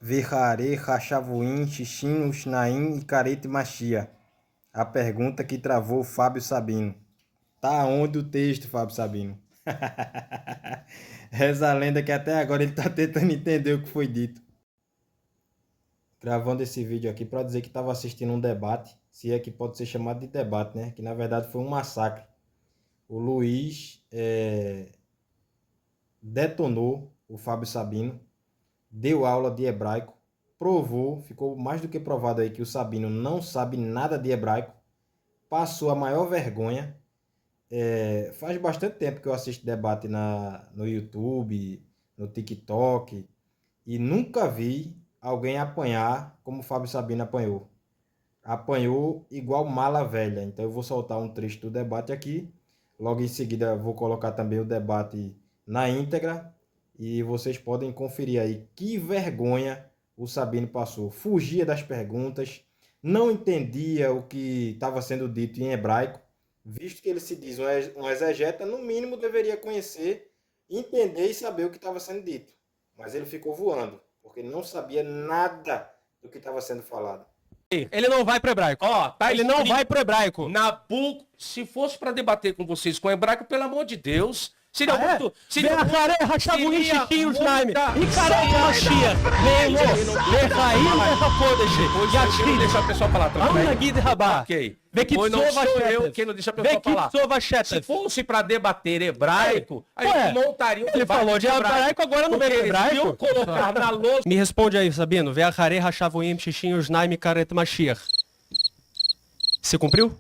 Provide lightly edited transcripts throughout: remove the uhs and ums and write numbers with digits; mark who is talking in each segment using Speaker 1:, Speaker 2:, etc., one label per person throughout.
Speaker 1: Verrarê, Rachavuim, Xixim, Uxnaim e Carete Machia. A pergunta que travou o Fábio Sabino. Tá onde o texto, Fábio Sabino? Reza a lenda que até agora ele tá tentando entender o que foi dito. Gravando esse vídeo aqui para dizer que estava assistindo um debate, se é que pode ser chamado de debate, né? Que na verdade foi um massacre. O Luiz detonou o Fábio Sabino, deu aula de hebraico, provou, ficou mais do que provado aí que o Sabino não sabe nada de hebraico, passou a maior vergonha. Faz bastante tempo que eu assisto debate no YouTube, no TikTok, e nunca vi alguém apanhar como o Fábio Sabino apanhou. Apanhou igual mala velha. Então eu vou soltar um trecho do debate aqui. Logo em seguida vou colocar também o debate na íntegra. E vocês podem conferir aí que vergonha o Sabino passou. Fugia das perguntas, não entendia o que estava sendo dito em hebraico. Visto que ele se diz um exegeta, no mínimo deveria conhecer, entender e saber o que estava sendo dito. Mas ele ficou voando, porque ele não sabia nada do que estava sendo falado.
Speaker 2: Ele não vai pro hebraico.
Speaker 3: Ó, tá
Speaker 2: ele não vai pro hebraico.
Speaker 3: Nabuco, se fosse pra debater com vocês com hebraico, pelo amor de Deus, seria muito... Seria
Speaker 2: Verraré, Rachavuim, Xixim, Uxnaim e Carete Machia. Lechaim, Lechakodesh.
Speaker 3: Não deixa a pessoa falar também.
Speaker 2: Anda Guide Rabá.
Speaker 3: Ok.
Speaker 2: Foi
Speaker 3: não sou eu quem não deixa a pessoa falar. Se fosse pra debater hebraico, a gente montaria um
Speaker 2: Ele falou de hebraico, agora não vem hebraico.
Speaker 3: Colocar na louça.
Speaker 2: Me responde aí, Sabino. Verraré, Rachavuim, Xixim, Uxnaim e Carete Machia. Você cumpriu?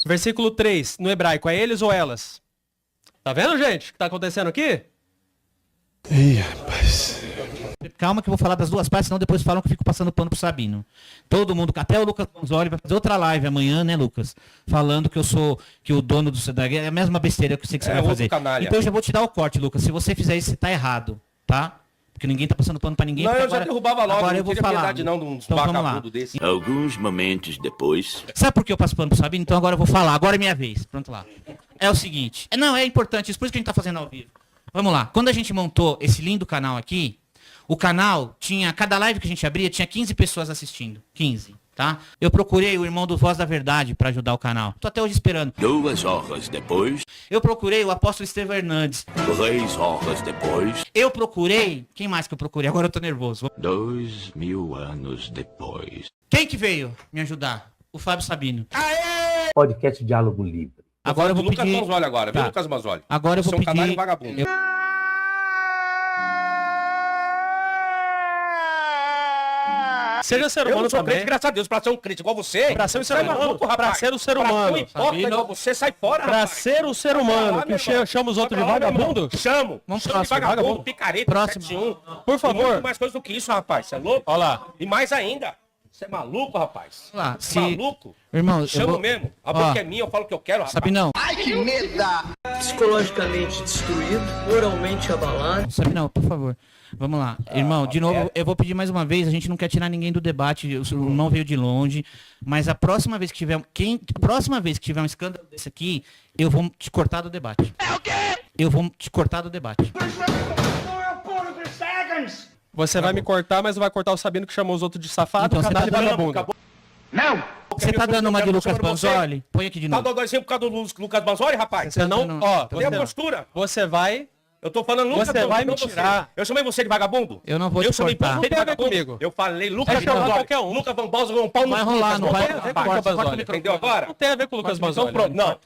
Speaker 2: Versículo 3, no hebraico, é eles ou elas? Tá vendo, gente, o que tá acontecendo aqui?
Speaker 4: Ih, rapaz.
Speaker 5: Calma que eu vou falar das duas partes, senão depois falam que eu fico passando pano pro Sabino. Todo mundo, até o Lucas Manzoli vai fazer outra live amanhã, né, Lucas? Falando que eu sou, que o dono do CDH é a mesma besteira que eu sei que você vai fazer.
Speaker 3: Canalha.
Speaker 5: Então eu já vou te dar o corte, Lucas. Se você fizer isso, você tá errado, tá? Porque ninguém tá passando pano pra ninguém.
Speaker 3: Não, eu
Speaker 5: agora,
Speaker 3: já derrubava logo,
Speaker 5: agora
Speaker 3: não
Speaker 5: eu vou
Speaker 3: queria
Speaker 5: falar.
Speaker 3: piedade não de uns
Speaker 5: Então vamos lá.
Speaker 3: vagabundos desse.
Speaker 6: Alguns momentos depois.
Speaker 5: Sabe por que eu passo pano pro Sabino? Então agora eu vou falar. Agora é minha vez. Pronto lá. É o seguinte. Não, é importante. Isso por isso que a gente tá fazendo ao vivo. Vamos lá. Quando a gente montou esse lindo canal aqui, o canal tinha... Cada live que a gente abria tinha 15 pessoas assistindo. 15, tá? Eu procurei o irmão do Voz da Verdade pra ajudar o canal. Tô até hoje esperando.
Speaker 6: 2 horas depois.
Speaker 5: Eu procurei o apóstolo Estevão Hernandes.
Speaker 6: 3 horas depois.
Speaker 5: Eu procurei... Quem mais que eu procurei? Agora eu tô nervoso.
Speaker 6: 2000 anos depois.
Speaker 5: Quem que veio me ajudar? O Fábio Sabino.
Speaker 7: Podcast Diálogo Livre.
Speaker 5: Agora eu vou
Speaker 3: Lucas
Speaker 5: pedir...
Speaker 3: Manzoli agora, viu,
Speaker 5: Tá.
Speaker 3: Lucas Manzoli?
Speaker 5: Agora eu vou
Speaker 3: Você é um canalha
Speaker 5: pedir...
Speaker 3: e vagabundo.
Speaker 2: Seja ser
Speaker 3: Eu
Speaker 2: humano
Speaker 3: não sou
Speaker 2: também.
Speaker 3: crente, graças a Deus, pra ser um crente igual você.
Speaker 2: Pra ser um ser
Speaker 3: sai
Speaker 2: humano.
Speaker 3: maluco, rapaz.
Speaker 2: Pra ser um ser
Speaker 3: Pra
Speaker 2: humano.
Speaker 3: ser um hipócrita igual você, sai fora,
Speaker 2: Pra
Speaker 3: rapaz.
Speaker 2: ser um ser humano, que chama os outros de vagabundo?
Speaker 3: Chamo.
Speaker 5: Vamos
Speaker 3: Chamo de
Speaker 5: próximo,
Speaker 3: vagabundo,
Speaker 5: vagabundo.
Speaker 3: picareta,
Speaker 5: Próximo.
Speaker 3: 71.
Speaker 2: Por
Speaker 3: E
Speaker 2: favor.
Speaker 3: muito mais coisa do que isso, rapaz. Você é louco?
Speaker 2: Olha lá.
Speaker 3: E mais ainda. Você é maluco, rapaz?
Speaker 5: Vamos lá,
Speaker 3: Você é maluco?
Speaker 5: Irmão, eu
Speaker 3: Chamo
Speaker 5: vou...
Speaker 3: mesmo. A
Speaker 5: Ó.
Speaker 3: boca é minha, eu falo o que eu quero, rapaz.
Speaker 5: Sabinão,
Speaker 8: Psicologicamente destruído, moralmente abalado.
Speaker 5: Sabinão, por favor. Vamos lá. Irmão, de novo, eu vou pedir mais uma vez, a gente não quer tirar ninguém do debate, o seu irmão veio de longe, mas a próxima vez que tiver, um escândalo desse aqui, eu vou te cortar do debate. É o quê? Eu vou te cortar do debate.
Speaker 2: Você vai me cortar, mas não vai cortar o Sabino que chamou os outros de safado,
Speaker 5: Então, você
Speaker 2: canalha e
Speaker 5: tá dando-
Speaker 2: vagabundo.
Speaker 5: Você tá dando uma de Lucas Panzoli? Põe aqui de
Speaker 3: Tá
Speaker 5: novo.
Speaker 3: dodóizinho por causa do Lucas Manzoli, rapaz?
Speaker 2: Você não, ó,
Speaker 3: Tem a
Speaker 2: você,
Speaker 3: postura.
Speaker 2: você vai...
Speaker 3: Eu tô falando Lucas
Speaker 2: Você vai me
Speaker 3: não você.
Speaker 2: tirar.
Speaker 3: Eu chamei você de vagabundo?
Speaker 5: Eu não vou
Speaker 3: Eu
Speaker 5: te
Speaker 3: chamei
Speaker 5: cortar.
Speaker 3: você de
Speaker 2: Tem a ver
Speaker 3: vagabundo?
Speaker 2: comigo.
Speaker 3: Eu falei Lucas
Speaker 2: É chamar
Speaker 3: Manzoli.
Speaker 2: qualquer um.
Speaker 3: Lucas Van Bosa um pau no
Speaker 5: Vai rolar, não vai?
Speaker 2: Tem a ver com o Lucas Manzoli.
Speaker 3: Entendeu agora?
Speaker 2: Não tem a ver com o Lucas
Speaker 3: Então
Speaker 2: Manzoli.
Speaker 3: pronto, não.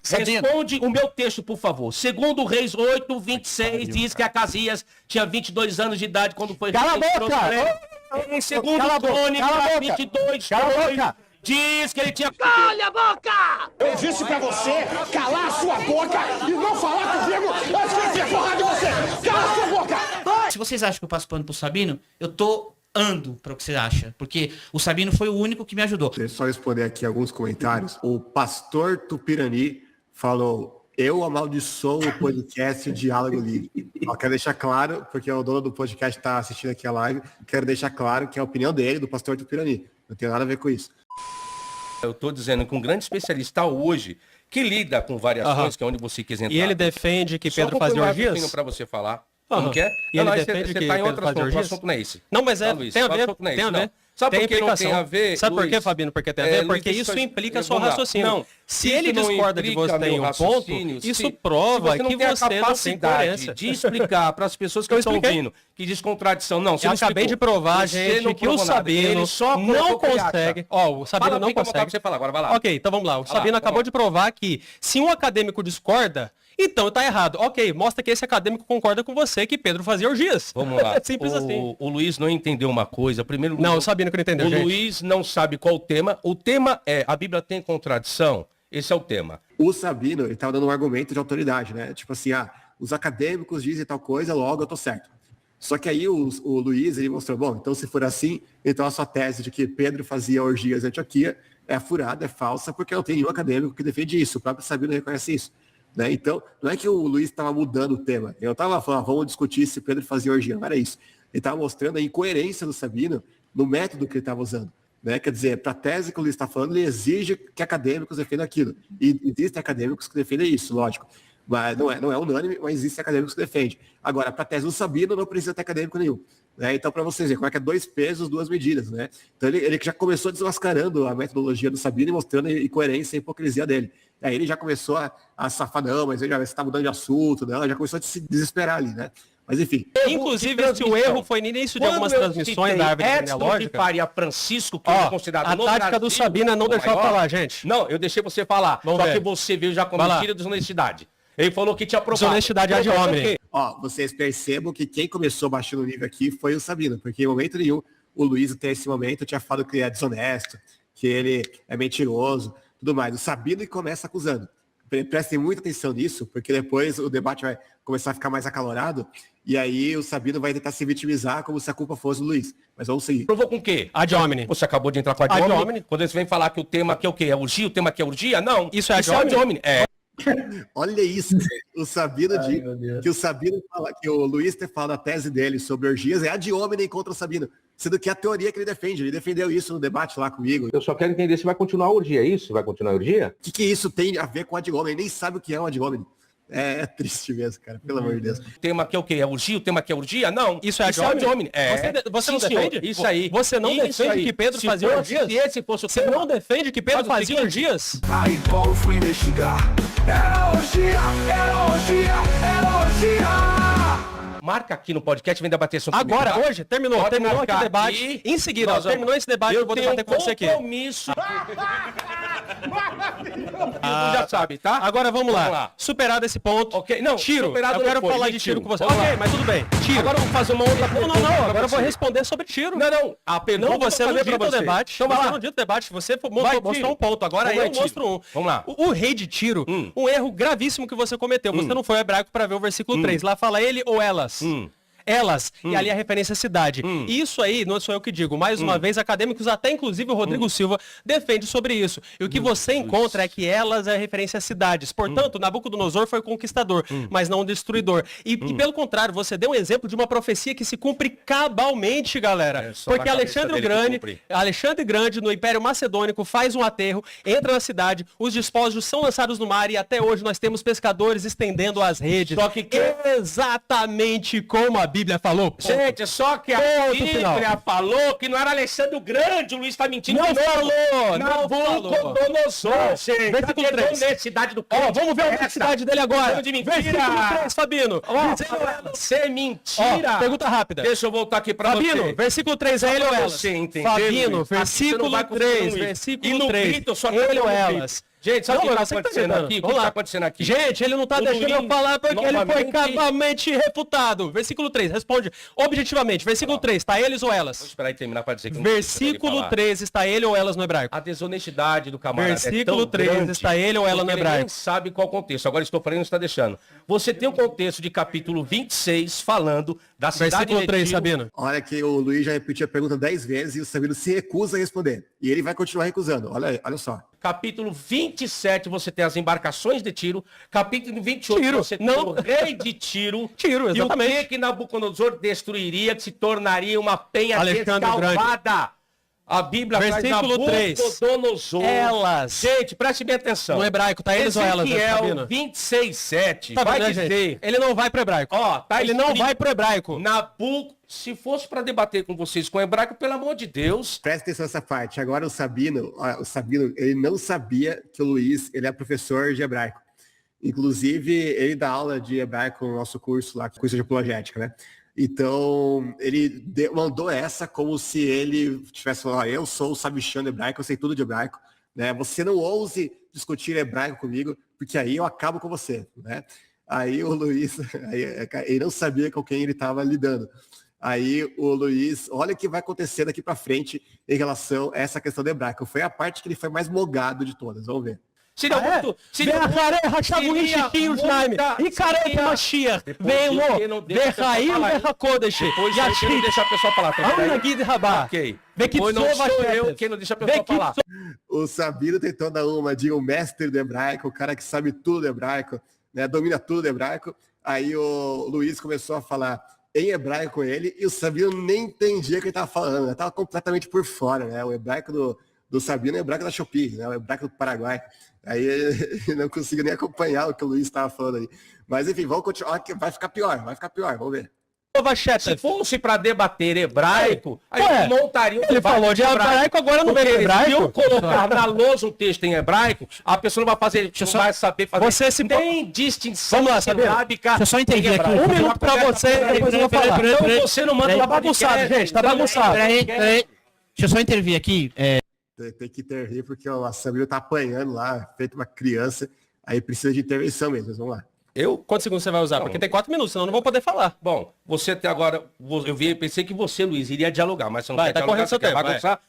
Speaker 3: Responde o meu texto, por favor. Segundo Reis 8, 26, diz que Acasias tinha 22 anos de idade quando foi...
Speaker 2: Cala a boca!
Speaker 3: Em segundo
Speaker 2: Cala a boca!
Speaker 3: Crônicas,
Speaker 2: Cala a boca!
Speaker 3: 22,
Speaker 2: Cala a boca!
Speaker 3: diz que ele tinha...
Speaker 9: Eu disse pra você calar a sua boca e não falar comigo antes que eu enfiar porrada em você! Cala a sua boca!
Speaker 5: Se vocês acham que eu passo pano pro Sabino, eu tô ando para o que você acha, porque o Sabino foi o único que me ajudou.
Speaker 4: Deixa eu só responder aqui alguns comentários. O pastor Tupirani falou: eu amaldiçoo o podcast Diálogo Livre. Eu quero deixar claro, porque o dono do podcast está assistindo aqui a live, quero deixar claro que é a opinião dele, do pastor Tupirani. Não tem nada a ver com isso.
Speaker 3: Eu tô dizendo que um grande especialista hoje que lida com variações, que é onde você quis entrar.
Speaker 2: E ele defende que Pedro fazia orgias?
Speaker 3: Para você falar.
Speaker 2: Aham.
Speaker 3: Não quer?
Speaker 2: E ele
Speaker 3: não,
Speaker 2: defende
Speaker 3: você
Speaker 2: que
Speaker 3: tá em
Speaker 2: Pedro
Speaker 3: outro
Speaker 2: fazia
Speaker 3: assunto, o
Speaker 2: orgias?
Speaker 3: assunto não é esse.
Speaker 2: Não, mas
Speaker 3: Tá, Luiz,
Speaker 2: tem a
Speaker 3: o
Speaker 2: ver,
Speaker 3: assunto não é
Speaker 2: tem a
Speaker 3: esse,
Speaker 2: ver.
Speaker 3: não. Sabe
Speaker 2: Tem
Speaker 3: por que não
Speaker 2: implicação.
Speaker 3: tem a ver,
Speaker 2: Sabe por
Speaker 3: Luiz?
Speaker 2: quê, Fabino? Porque tem a ver?
Speaker 3: Luiz,
Speaker 2: Porque
Speaker 3: deixa
Speaker 2: isso
Speaker 3: eu-
Speaker 2: implica
Speaker 3: eu
Speaker 2: seu
Speaker 3: vou lá.
Speaker 2: raciocínio.
Speaker 3: Não,
Speaker 2: se
Speaker 3: isso
Speaker 2: ele
Speaker 3: não
Speaker 2: discorda de
Speaker 3: implica
Speaker 2: você em
Speaker 3: meu
Speaker 2: um ponto,
Speaker 3: raciocínio.
Speaker 2: isso
Speaker 3: Se
Speaker 2: prova
Speaker 3: você não
Speaker 2: que
Speaker 3: tem a
Speaker 2: você não tem
Speaker 3: capacidade
Speaker 2: coerência.
Speaker 3: de explicar para as pessoas que
Speaker 2: Eu
Speaker 3: estão
Speaker 2: expliquei.
Speaker 3: ouvindo que diz contradição. Não, você
Speaker 2: Eu
Speaker 3: não
Speaker 2: acabei
Speaker 3: explicou.
Speaker 2: de provar,
Speaker 3: Você
Speaker 2: gente,
Speaker 3: não
Speaker 2: que o
Speaker 3: provou nada.
Speaker 2: Sabino
Speaker 3: Ele só
Speaker 2: não
Speaker 3: colocou que ele acha.
Speaker 2: consegue. Ó, o Sabino
Speaker 3: Fala,
Speaker 2: não
Speaker 3: fica à vontade
Speaker 2: consegue.
Speaker 3: pra você falar agora, vai lá.
Speaker 2: Ok, então vamos lá. O
Speaker 3: Vai lá,
Speaker 2: Sabino acabou
Speaker 3: vamos
Speaker 2: de provar que se um acadêmico discorda, então tá errado. Ok, mostra que esse acadêmico concorda com você que Pedro fazia orgias.
Speaker 3: Vamos lá.
Speaker 2: Simples assim.
Speaker 3: O Luiz não entendeu uma coisa. Primeiro,
Speaker 2: Não, o Sabino que não entendeu,
Speaker 3: o
Speaker 2: gente.
Speaker 3: Luiz não sabe qual o tema. O tema é a Bíblia tem contradição. Esse é o tema.
Speaker 4: O Sabino, ele tava dando um argumento de autoridade, né? Tipo assim, os acadêmicos dizem tal coisa, logo eu tô certo. Só que aí o Luiz, ele mostrou, bom, então se for assim, então a sua tese de que Pedro fazia orgias em Antioquia é furada, é falsa, porque não tem nenhum acadêmico que defende isso. O próprio Sabino reconhece isso. Né? Então, não é que o Luiz estava mudando o tema. Eu estava falando, vamos discutir se Pedro fazia orgia. Não era isso. Ele estava mostrando a incoerência do Sabino no método que ele estava usando. Né? Quer dizer, para a tese que o Luiz está falando, ele exige que acadêmicos defendam aquilo. E existem acadêmicos que defendem isso, lógico. Mas não é unânime, mas existem acadêmicos que defendem. Agora, para a tese do Sabino, não precisa ter acadêmico nenhum. Né? Então, para vocês verem como é que é 2 pesos, 2 medidas. Né? Então, ele já começou desmascarando a metodologia do Sabino e mostrando a incoerência e a hipocrisia dele. Aí ele já começou a safar, não, mas você está mudando de assunto, não, já começou a se desesperar ali, né? Mas enfim.
Speaker 2: Inclusive, se o erro foi no início de algumas transmissões da árvore genealógica.
Speaker 3: Faria Francisco, que é considerado
Speaker 2: a tática do Sabino é não deixar eu falar, gente.
Speaker 3: Não, eu deixei você falar. Só que você veio já com mentira e desonestidade. Ele falou que tinha provado.
Speaker 2: Desonestidade ad hominem.
Speaker 4: Ó, vocês percebam que quem começou baixando o nível aqui foi o Sabino, porque em momento nenhum o Luiz até esse momento tinha falado que ele é desonesto, que ele é mentiroso, tudo mais. O Sabino que começa acusando. Prestem muita atenção nisso, porque depois o debate vai começar a ficar mais acalorado, e aí o Sabino vai tentar se vitimizar como se a culpa fosse do Luiz. Mas vamos seguir.
Speaker 3: Provou com o quê?
Speaker 2: Ad hominem.
Speaker 3: Você acabou de entrar com ad hominem. Quando você vem falar que o tema aqui é o quê? É urgia? O tema aqui é urgia? Não.
Speaker 2: Isso é ad hominem?
Speaker 3: É.
Speaker 4: Olha isso, o Sabino diz que o Sabino fala que o Luiz ter falado a tese dele sobre orgias é ad hominem contra o Sabino, sendo que a teoria que ele defende, ele defendeu isso no debate lá comigo.
Speaker 7: Eu só quero entender se vai continuar a orgia, é isso? Vai continuar a orgia?
Speaker 4: O que isso tem a ver com ad hominem? Ele nem sabe o que é um ad hominem. É triste mesmo, cara, pelo amor de Deus.
Speaker 3: O tema aqui é o quê? É urgia? O tema aqui é urgia? Não.
Speaker 2: Isso é ad hominem?
Speaker 3: É.
Speaker 2: Você não
Speaker 3: Sim, senhor.
Speaker 2: defende?
Speaker 3: Isso aí.
Speaker 2: Você não
Speaker 3: Isso
Speaker 2: defende
Speaker 3: aí.
Speaker 2: que Pedro
Speaker 3: Se
Speaker 2: fazia
Speaker 3: fosse-
Speaker 2: orgias?
Speaker 3: Se esse fosse o
Speaker 2: Você
Speaker 3: tema,
Speaker 2: não defende que Pedro
Speaker 3: faz o
Speaker 2: fazia
Speaker 3: seguinte.
Speaker 2: orgias?
Speaker 9: Aí, Paulo, fui investigar. Era orgia, era orgia, era orgia.
Speaker 3: marca aqui no podcast, vem debater sobre
Speaker 2: Agora,
Speaker 3: comigo, tá?
Speaker 2: hoje, terminou
Speaker 3: Pode
Speaker 2: aqui o
Speaker 3: marcar
Speaker 2: debate.
Speaker 3: aqui.
Speaker 2: Em seguida,
Speaker 3: Nós vamos-
Speaker 2: terminou esse debate, eu vou debater com você aqui.
Speaker 3: compromisso. Já sabe, tá?
Speaker 2: Agora vamos lá.
Speaker 3: Vamos lá.
Speaker 2: Superado esse ponto.
Speaker 3: Ok, não,
Speaker 2: Tiro.
Speaker 3: superado
Speaker 2: Eu quero
Speaker 3: depois,
Speaker 2: falar
Speaker 3: de
Speaker 2: de tiro
Speaker 3: tiro.
Speaker 2: com você.
Speaker 3: Vamos
Speaker 2: Ok,
Speaker 3: lá.
Speaker 2: mas tudo bem. Tiro.
Speaker 3: Agora vamos fazer uma outra pergunta.
Speaker 2: Não. Agora
Speaker 3: pra
Speaker 2: eu vou
Speaker 3: você.
Speaker 2: responder sobre tiro.
Speaker 3: Não. A pergunta
Speaker 2: Não, você
Speaker 3: eu
Speaker 2: não
Speaker 3: vou fazer
Speaker 2: dita
Speaker 3: pra
Speaker 2: o
Speaker 3: você.
Speaker 2: debate.
Speaker 3: Então vai
Speaker 2: Você
Speaker 3: lá.
Speaker 2: não dita o debate. Você
Speaker 3: Vai,
Speaker 2: mostrou
Speaker 3: Tiro.
Speaker 2: um ponto. Agora
Speaker 3: Vamos lá,
Speaker 2: eu
Speaker 3: Tiro.
Speaker 2: mostro um.
Speaker 3: Vamos lá.
Speaker 2: O rei de Tiro, um erro gravíssimo que você cometeu. Você não foi ao hebraico para ver o versículo 3. Lá fala ele ou elas. Elas, e ali a referência à cidade. E isso aí, não sou eu que digo, mais uma vez, acadêmicos, até inclusive o Rodrigo Silva, defende sobre isso. E o que você encontra é que elas é referência às cidades. Portanto, Nabucodonosor foi o conquistador, mas não o destruidor. E pelo contrário, você deu um exemplo de uma profecia que se cumpre cabalmente, galera.
Speaker 3: só
Speaker 2: Porque
Speaker 3: na cabeça
Speaker 2: Alexandre Grande, no Império Macedônico, faz um aterro, entra na cidade, os despojos são lançados no mar e até hoje nós temos pescadores estendendo as redes.
Speaker 3: Só que
Speaker 2: exatamente como a Bíblia falou.
Speaker 3: Gente, só que a Bíblia falou que não era Alexandre o Grande, o Luiz tá mentindo.
Speaker 2: Não
Speaker 3: de novo.
Speaker 2: falou, não
Speaker 3: Nabucodonosor, gente.
Speaker 2: Versículo 3.
Speaker 3: Universidade do
Speaker 2: Ó, vamos ver a universidade dele agora.
Speaker 3: De mentira.
Speaker 2: Versículo 3, Fabino.
Speaker 3: Você é mentira.
Speaker 2: Ó, pergunta rápida.
Speaker 3: Deixa eu voltar aqui pra
Speaker 2: Fabino,
Speaker 3: você.
Speaker 2: versículo 3, é ele ou elas?
Speaker 3: Você entendeu,
Speaker 2: Fabino,
Speaker 3: Luiz? Aqui você não
Speaker 2: versículo
Speaker 3: vai conseguir
Speaker 2: 3,
Speaker 3: no Luiz.
Speaker 2: versículo
Speaker 3: E no
Speaker 2: 3.
Speaker 3: grito, só
Speaker 2: ele ou
Speaker 3: no
Speaker 2: elas?
Speaker 3: grito. Gente, sabe o que tá
Speaker 2: você
Speaker 3: acontecendo
Speaker 2: entendendo.
Speaker 3: aqui? O que
Speaker 2: Vamos
Speaker 3: tá
Speaker 2: lá.
Speaker 3: acontecendo aqui?
Speaker 2: Gente, ele não tá
Speaker 3: O
Speaker 2: deixando eu
Speaker 3: Luiz,
Speaker 2: falar porque ele foi
Speaker 3: novamente-
Speaker 2: cabalmente refutado. Versículo 3, responde objetivamente. Versículo 3, está eles ou
Speaker 3: Vou
Speaker 2: elas?
Speaker 3: esperar ele terminar pra dizer que não precisa
Speaker 2: Versículo
Speaker 3: ele falar.
Speaker 2: 3, está ele ou elas no hebraico?
Speaker 3: A desonestidade do camarada
Speaker 2: Versículo
Speaker 3: é tão
Speaker 2: 3,
Speaker 3: grande
Speaker 2: está ele ou ela
Speaker 3: que
Speaker 2: no
Speaker 3: ele
Speaker 2: hebraico?
Speaker 3: nem sabe qual o contexto. Agora estou falando e não está deixando. Você tem o contexto de capítulo 26 falando da cidade
Speaker 2: Versículo
Speaker 3: de
Speaker 2: 3,
Speaker 3: Tiro.
Speaker 2: Sabino.
Speaker 4: Olha que o Luiz já repetiu a pergunta 10 vezes e o Sabino se recusa a responder. E ele vai continuar recusando. Olha só.
Speaker 3: Capítulo 27 você tem as embarcações de Tiro. Capítulo 28
Speaker 2: Tiro,
Speaker 3: você tem
Speaker 2: não.
Speaker 3: o rei de Tiro.
Speaker 2: Tiro, exatamente.
Speaker 3: E o que Nabucodonosor destruiria, que se tornaria uma penha
Speaker 2: Alexandre
Speaker 3: descalvada. A Bíblia traz
Speaker 2: Versículo 3.
Speaker 3: Nabucodonosor.
Speaker 2: Elas.
Speaker 3: Gente, preste bem atenção.
Speaker 2: No hebraico, tá eles ou elas?
Speaker 3: Ezequiel
Speaker 2: Sabino?
Speaker 3: 26:7
Speaker 2: Tá
Speaker 3: vai
Speaker 2: vendo, né,
Speaker 3: dizer...
Speaker 2: gente? Ele não vai pro hebraico.
Speaker 3: Ó, tá
Speaker 2: Ele não
Speaker 3: escrito-
Speaker 2: vai pro hebraico.
Speaker 3: Se fosse para debater com vocês com hebraico, pelo amor de Deus.
Speaker 4: Presta atenção nessa parte. Agora o Sabino, ele não sabia que o Luiz, ele é professor de hebraico. Inclusive, ele dá aula de hebraico no nosso curso lá, curso de apologética, né? Então, ele mandou essa como se ele tivesse falado, eu sou o sabichão hebraico, eu sei tudo de hebraico, né? Você não ouse discutir hebraico comigo, porque aí eu acabo com você, né? Aí o Luiz, ele não sabia com quem ele estava lidando. Aí o Luiz, olha o que vai acontecer daqui para frente em relação a essa questão do hebraico. Foi a parte que ele foi mais mogado de todas, vamos ver.
Speaker 3: Seria muito... Seria Depois você não deixa a pessoa falar. Tá vendo? Ok. Depois não sou eu quem não deixa a pessoa falar.
Speaker 4: O Sabino tentou dar uma de um mestre do hebraico, o cara que sabe tudo do hebraico, né, domina tudo do hebraico. Aí o Luiz começou a falar em hebraico com ele e o Sabino nem entendia o que ele estava falando, né? Tava completamente por fora, né? O hebraico do Sabino é o hebraico da Shopee, né? O hebraico do Paraguai. Aí ele não conseguia nem acompanhar o que o Luiz estava falando aí. Mas enfim, vamos continuar, que vai ficar pior, vamos ver.
Speaker 3: Se fosse para debater hebraico, aí eu montaria um
Speaker 2: Ele falou de hebraico, agora não vem hebraico.
Speaker 3: Se eu colocar na lousa um texto em hebraico, a pessoa não vai fazer, vai saber fazer.
Speaker 2: Você se
Speaker 3: tem distinção.
Speaker 2: Vamos lá, Sabino.
Speaker 5: Deixa eu só intervir aqui.
Speaker 2: Um minuto pra você, depois eu vou falar.
Speaker 3: Então você não manda
Speaker 2: Tá
Speaker 3: uma
Speaker 2: bagunçado, gente, tá bagunçado.
Speaker 5: Peraí. Deixa eu só intervir aqui.
Speaker 4: Tem que intervir porque o Sabino tá apanhando lá, feito uma criança, aí precisa de intervenção mesmo, mas vamos lá.
Speaker 2: Quantos segundos você vai usar? Porque tem 4 minutos, senão eu não vou poder falar.
Speaker 3: Bom, você até agora, pensei que você, Luiz, iria dialogar, mas você não
Speaker 2: Vai,
Speaker 3: quer
Speaker 2: tá
Speaker 3: dialogar,
Speaker 2: correndo seu
Speaker 3: você quer
Speaker 2: tempo,
Speaker 3: bagunçar.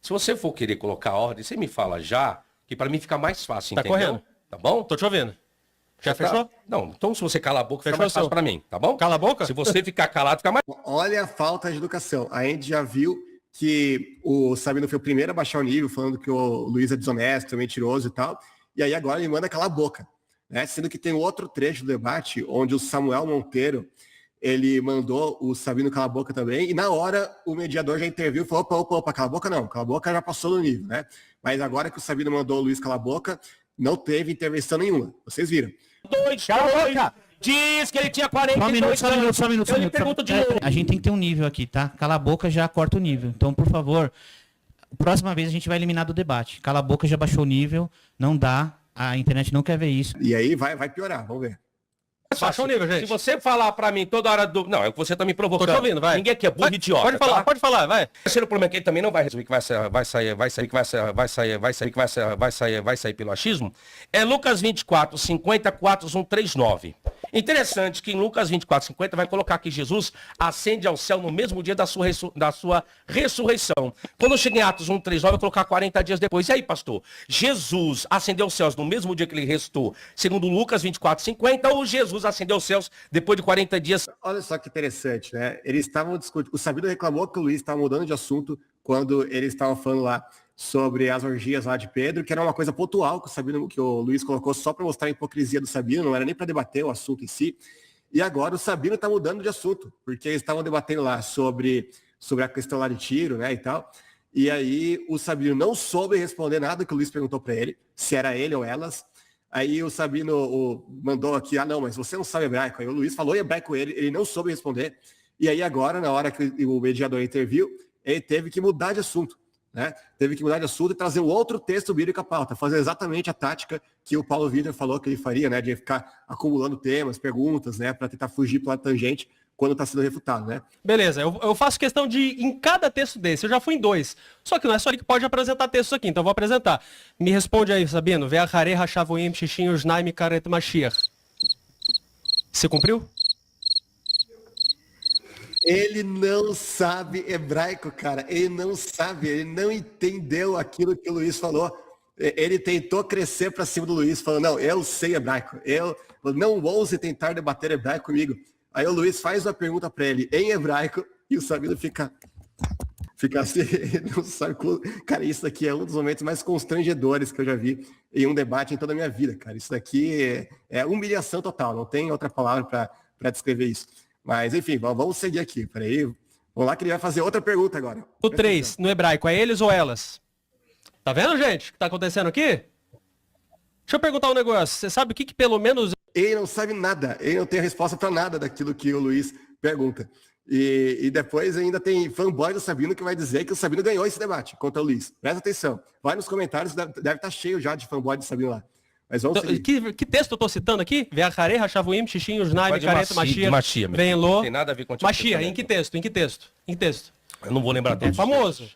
Speaker 3: Se você for querer colocar ordem, você me fala já, que para mim fica mais fácil,
Speaker 2: Tá
Speaker 3: entendeu?
Speaker 2: correndo.
Speaker 3: Tá bom?
Speaker 2: Tô te ouvindo. Já fechou?
Speaker 3: Não, então se você calar a boca, fica
Speaker 2: Fechou
Speaker 3: mais
Speaker 2: o seu.
Speaker 3: fácil para mim, tá bom?
Speaker 2: Cala a boca?
Speaker 3: Se você ficar calado, fica mais...
Speaker 4: Olha a falta de educação. A gente já viu que o Sabino foi o primeiro a baixar o nível, falando que o Luiz é desonesto, mentiroso e tal. E aí agora ele manda calar a boca. Né? Sendo que tem outro trecho do debate onde o Samuel Monteiro, ele mandou o Sabino calar a boca também. E na hora o mediador já interviu e falou, opa, cala a boca não. Cala a boca já passou do nível, né? Mas agora que o Sabino mandou o Luiz calar a boca, não teve intervenção nenhuma. Vocês viram.
Speaker 3: Cala a boca! Diz que ele tinha 42 anos.
Speaker 5: Só um minuto.
Speaker 3: Eu lhe pergunto de novo.
Speaker 5: A gente tem que ter um nível aqui, tá? Cala a boca já corta o nível. Então, por favor, próxima vez a gente vai eliminar do debate. Cala a boca já baixou o nível, não dá. A internet não quer ver isso.
Speaker 4: E aí vai piorar, vamos ver.
Speaker 2: Baixa o nível, gente.
Speaker 3: Se você falar pra mim toda hora do... Não, é que você tá me provocando.
Speaker 2: Tô te ouvindo, vai.
Speaker 3: Ninguém aqui é burro e idiota.
Speaker 2: Pode falar, vai.
Speaker 3: O terceiro problema é que ele também não vai resolver, que vai sair pelo achismo, é Lucas 24, 50, 4:139. Interessante que em Lucas 24, 50 vai colocar que Jesus ascende ao céu no mesmo dia da sua ressurreição. Quando chega em Atos 1:39, vai colocar 40 dias depois. E aí, pastor? Jesus ascendeu aos céus no mesmo dia que ele ressuscitou, segundo Lucas 24, 50, ou Jesus ascendeu aos céus depois de 40 dias?
Speaker 4: Olha só que interessante, né? Eles estavam discutindo. O Sabino reclamou que o Luiz estava mudando de assunto quando eles estavam falando lá sobre as orgias lá de Pedro, que era uma coisa pontual que o Luiz colocou só para mostrar a hipocrisia do Sabino, não era nem para debater o assunto em si. E agora o Sabino está mudando de assunto, porque eles estavam debatendo lá sobre a questão lá de tiro, né, e tal. E aí o Sabino não soube responder nada que o Luiz perguntou para ele, se era ele ou elas. Aí o Sabino mandou aqui, não, mas você não sabe hebraico. Aí o Luiz falou em hebraico ele não soube responder. E aí agora, na hora que o mediador interviu, ele teve que mudar de assunto, né? Teve que mudar de assunto e trazer um outro texto bíblico à pauta, fazer exatamente a tática que o Paulo Vitor falou que ele faria, né? De ficar acumulando temas, perguntas, né? Para tentar fugir pela tangente quando está sendo refutado, né?
Speaker 2: Beleza, eu faço questão de, em cada texto desse, eu já fui em 2. Só que não é só ele que pode apresentar textos aqui, então eu vou apresentar. Me responde aí, Sabino. Ve'achare hashavoim shishim yoshnai karet mashiach. Você cumpriu?
Speaker 4: Ele não sabe hebraico, cara. Ele não sabe, ele não entendeu aquilo que o Luiz falou. Ele tentou crescer para cima do Luiz, falando, não, eu sei hebraico. Eu não ouse tentar debater hebraico comigo. Aí o Luiz faz uma pergunta para ele em hebraico e o Sabino fica assim, não sabe como... Cara, isso daqui é um dos momentos mais constrangedores que eu já vi em um debate em toda a minha vida, cara. Isso daqui é humilhação total, não tem outra palavra para descrever isso. Mas, enfim, vamos seguir aqui. Peraí, Vamos lá que ele vai fazer outra pergunta agora.
Speaker 2: O 3, no hebraico, é eles ou elas? Tá vendo, gente, o que tá acontecendo aqui? Deixa eu perguntar um negócio. Você sabe o que pelo menos...
Speaker 4: Ele não sabe nada, ele não tem resposta para nada daquilo que o Luiz pergunta. E depois ainda tem fanboy do Sabino que vai dizer que o Sabino ganhou esse debate contra o Luiz. Presta atenção. Vai nos comentários, deve estar cheio já de fanboy do Sabino lá. Mas vamos seguir.
Speaker 2: Que texto eu tô citando aqui? Veacharei, Rachavuim, Xixim, Usnai, Vicareto, Machia,
Speaker 3: Venlô. Não
Speaker 2: tem
Speaker 3: nada a ver com
Speaker 2: Machia, em que texto? Em que texto? Em que texto?
Speaker 3: Eu não vou lembrar todos.
Speaker 2: É famoso.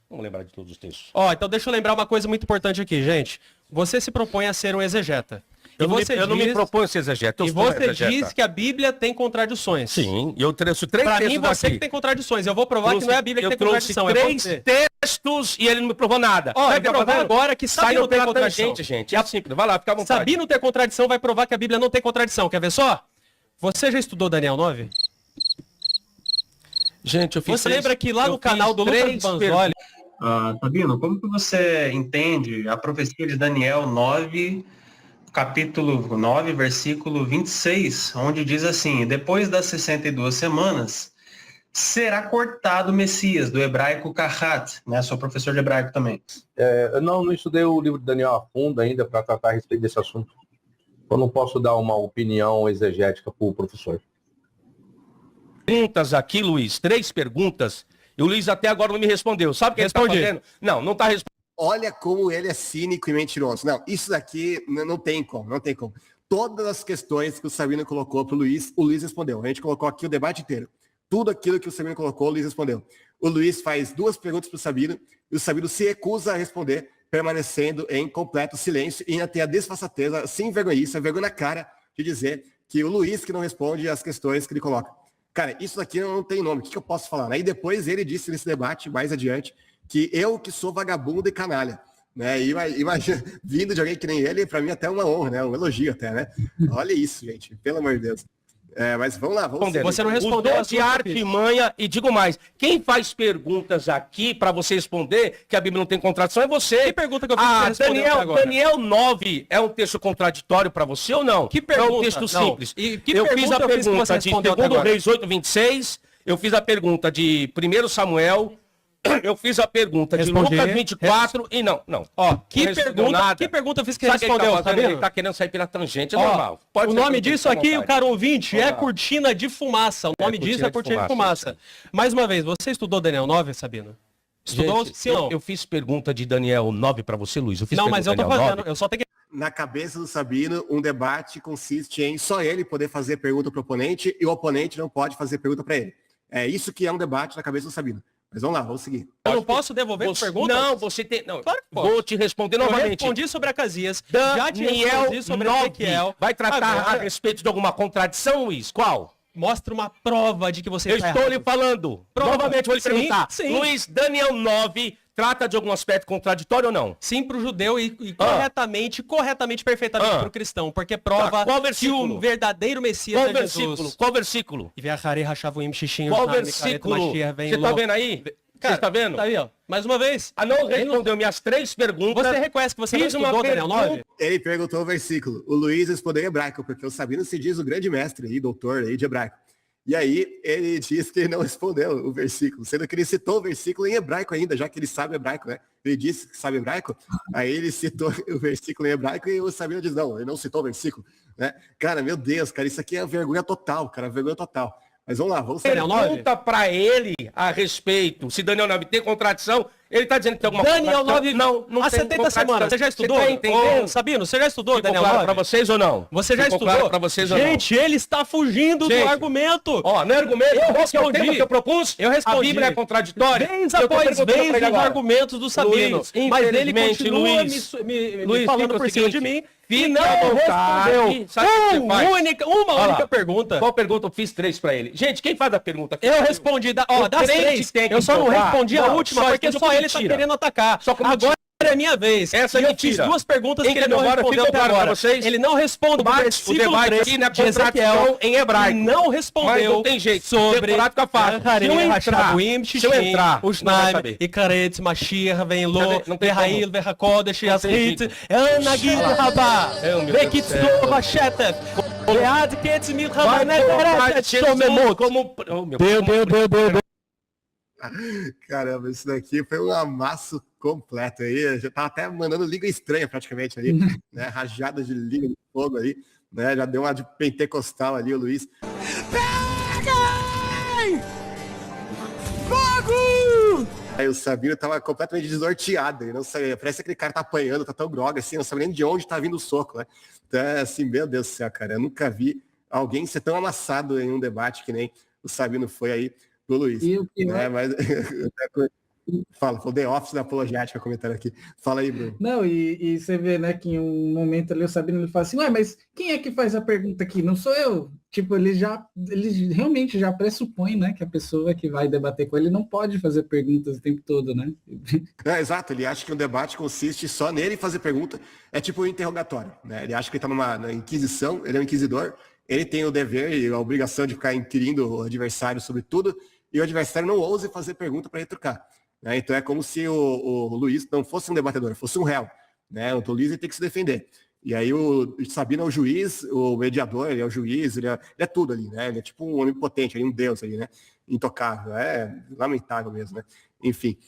Speaker 3: Não vou lembrar de todos os textos.
Speaker 2: Ó, então deixa eu lembrar uma coisa muito importante aqui, gente. Você se propõe a ser um exegeta.
Speaker 3: Eu não me proponho a ser exegeta.
Speaker 2: E você diz que a Bíblia tem contradições.
Speaker 3: Sim, eu trouxe 3
Speaker 2: textos. Pra mim, você
Speaker 3: aqui.
Speaker 2: Que tem contradições. Eu vou provar que não é a Bíblia que tem contradição.
Speaker 3: Eu trouxe 3 textos e ele não me provou nada.
Speaker 2: Ó, eu vou provar agora que Sabino tem contradição.
Speaker 3: Gente. É simples. Vai lá, fica à vontade.
Speaker 2: Sabino ter contradição vai provar que a Bíblia não tem contradição. Quer ver só? Você já estudou Daniel 9?
Speaker 3: Gente, eu fiz
Speaker 2: Você lembra que lá no canal do Lucas Banzoli...
Speaker 10: Sabino, como que você entende a profecia de Daniel 9, capítulo 9, versículo 26, onde diz assim: depois das 62 semanas, será cortado o Messias, do hebraico Kahat, né? Sou professor de hebraico também.
Speaker 7: Eu não estudei o livro de Daniel a fundo ainda para tratar a respeito desse assunto. Eu não posso dar uma opinião exegética para o professor.
Speaker 3: Perguntas aqui, Luiz, 3 perguntas. E o Luiz até agora não me respondeu. Sabe o que ele está fazendo? Não está respondendo.
Speaker 4: Olha como ele é cínico e mentiroso. Não, isso daqui não tem como. Todas as questões que o Sabino colocou para o Luiz respondeu. A gente colocou aqui o debate inteiro. Tudo aquilo que o Sabino colocou, o Luiz respondeu. O Luiz faz 2 perguntas para o Sabino e o Sabino se recusa a responder, permanecendo em completo silêncio e ainda tem a desfaçateza, sem vergonhice, a vergonha na cara de dizer que o Luiz que não responde às questões que ele coloca. Cara, isso aqui não tem nome, o que eu posso falar? Aí depois ele disse nesse debate, mais adiante, que eu que sou vagabundo e canalha. Né? E imagina, vindo de alguém que nem ele, para mim até uma honra, né? Um elogio até, né? Olha isso, gente, pelo amor de Deus. Mas vamos lá, vamos
Speaker 3: ver. Você não respondeu a sua artimanha, e digo mais, quem faz perguntas aqui para você responder que a Bíblia não tem contradição é você.
Speaker 2: Que pergunta que eu fiz que você agora?
Speaker 3: Daniel 9 é um texto contraditório para você ou não?
Speaker 2: Que pergunta?
Speaker 3: É um texto simples.
Speaker 2: E que
Speaker 3: eu fiz a pergunta
Speaker 2: de
Speaker 3: 2 Reis 8:26, eu fiz a pergunta de 1 Samuel, eu fiz a pergunta de Lucas 24 e não.
Speaker 2: Ó, que pergunta eu fiz que ele respondeu, tá vendo?
Speaker 3: Ele tá querendo sair pela tangente, é normal.
Speaker 2: O nome disso aqui, o caro ouvinte, é cortina de fumaça. O nome disso é cortina de fumaça. Mais uma vez, você estudou Daniel 9, Sabino? Estudou?
Speaker 3: Gente,
Speaker 2: sim ou não?
Speaker 3: Eu fiz pergunta de Daniel 9 para você, Luiz.
Speaker 2: Não, mas eu tô fazendo, eu só tenho que...
Speaker 4: Na cabeça do Sabino, um debate consiste em só ele poder fazer pergunta para o oponente e o oponente não pode fazer pergunta para ele. É isso que é um debate na cabeça do Sabino. Mas vamos lá, vamos seguir.
Speaker 2: Eu não posso devolver a pergunta?
Speaker 3: Não, você tem... Não,
Speaker 2: claro que pode.
Speaker 3: Vou te responder novamente.
Speaker 2: Eu respondi sobre Acasias.
Speaker 3: Já te respondi sobre Ezequiel. Vai tratar a respeito de alguma contradição, Luiz? Qual?
Speaker 2: Mostra uma prova de que você
Speaker 3: está errado. Eu estou lhe falando. Novamente vou lhe perguntar.
Speaker 2: Sim.
Speaker 3: Luiz, Daniel 9 trata de algum aspecto contraditório ou não?
Speaker 2: Sim, para o judeu e corretamente, perfeitamente para o cristão, porque prova que o verdadeiro Messias é Jesus.
Speaker 3: Qual versículo?
Speaker 2: Qual
Speaker 3: versículo? Você está vendo aí? Você está vendo?
Speaker 2: Tá aí, ó. Mais uma vez.
Speaker 3: Não respondeu minhas 3 perguntas.
Speaker 2: Você reconhece que você não estudou Daniel 9?
Speaker 4: Ele perguntou o versículo. O Luiz respondeu em hebraico, porque o Sabino se diz o grande mestre aí, doutor aí de hebraico. E aí ele diz que ele não respondeu o versículo, sendo que ele citou o versículo em hebraico ainda, já que ele sabe hebraico, né? Ele disse que sabe hebraico, aí ele citou o versículo em hebraico e o Sabino diz, não, ele não citou o versículo, né? Cara, meu Deus, cara, isso aqui é vergonha total, cara, vergonha total. Mas vamos lá, vamos
Speaker 3: pergunta para ele a respeito, se Daniel 9 tem contradição, ele está dizendo que tem alguma
Speaker 2: Daniel 9
Speaker 3: não
Speaker 2: há 70 semanas. Você já estudou?
Speaker 3: Você tá entendendo?
Speaker 2: Sabino, você já estudou
Speaker 3: Ficou
Speaker 2: Daniel
Speaker 3: claro
Speaker 2: 9?
Speaker 3: para vocês ou não?
Speaker 2: Você já estudou?
Speaker 3: Claro para vocês ou não?
Speaker 2: Gente, ele está fugindo do argumento.
Speaker 3: Ó, não é argumento.
Speaker 2: Eu respondi.
Speaker 3: O tema que eu propus?
Speaker 2: Eu respondi.
Speaker 3: A Bíblia é contraditória.
Speaker 2: Vez após vez os argumentos do Sabino.
Speaker 3: Luiz,
Speaker 2: mas ele continua
Speaker 3: Luiz,
Speaker 2: me falando por cima de mim. E não
Speaker 3: respondeu
Speaker 2: uma única pergunta.
Speaker 3: Qual pergunta? Eu fiz 3 para ele. Gente, quem faz a pergunta aqui?
Speaker 2: Eu respondi, das 3, eu só não respondi a última, porque só ele está querendo atacar. Agora é minha vez.
Speaker 3: Essa é
Speaker 2: eu fiz 2 perguntas que ele não respondeu até agora.
Speaker 3: Vocês?
Speaker 2: Ele não respondeu
Speaker 3: o versículo 3
Speaker 2: aqui na contradição
Speaker 3: em hebraico.
Speaker 2: Não respondeu.
Speaker 3: Mas não tem jeito.
Speaker 2: Sobre
Speaker 3: Se eu entrar,
Speaker 2: os Naim, Ikaretz, Mashiach, Venlo, Verrail, Verrakodesh, Yasrit, Anagil, Rabá, Vekitzor, Vashetef, Lead, Ketz, Milchabanet, Shomemut.
Speaker 3: Deu.
Speaker 4: Caramba, isso daqui foi um amasso completo aí. Eu já tava até mandando língua estranha praticamente ali, né? Rajada de língua de fogo ali, né? Já deu uma de pentecostal ali, o Luiz. Peguem! Fogo! Aí o Sabino tava completamente desnorteado, ele não sabia, parece que aquele cara tá apanhando, tá tão droga assim, não sabe nem de onde tá vindo o soco, né? Então, assim, meu Deus do céu, cara, eu nunca vi alguém ser tão amassado em um debate que nem o Sabino foi aí pro Luiz. Né? Mas fala, foi o The Office da Apologética comentando aqui. Fala aí, Bruno.
Speaker 11: Não, e você vê, né, que em um momento ali o Sabino ele fala assim, ué, mas quem é que faz a pergunta aqui? Não sou eu. Tipo, ele realmente já pressupõe, né, que a pessoa que vai debater com ele não pode fazer perguntas o tempo todo, né?
Speaker 4: Exato, ele acha que um debate consiste só nele fazer pergunta, é tipo um interrogatório, né? Ele acha que ele tá na inquisição, ele é um inquisidor, ele tem o dever e a obrigação de ficar inquirindo o adversário sobre tudo, e o adversário não ouse fazer pergunta para retrucar. Né? Então é como se o Luiz não fosse um debatedor, fosse um réu. Né? O Luiz tem que se defender. E aí o Sabino é o juiz, o mediador, ele é o juiz, ele é tudo ali, né? Ele é tipo um onipotente, um deus ali, né? Intocável. É lamentável mesmo, né? Enfim.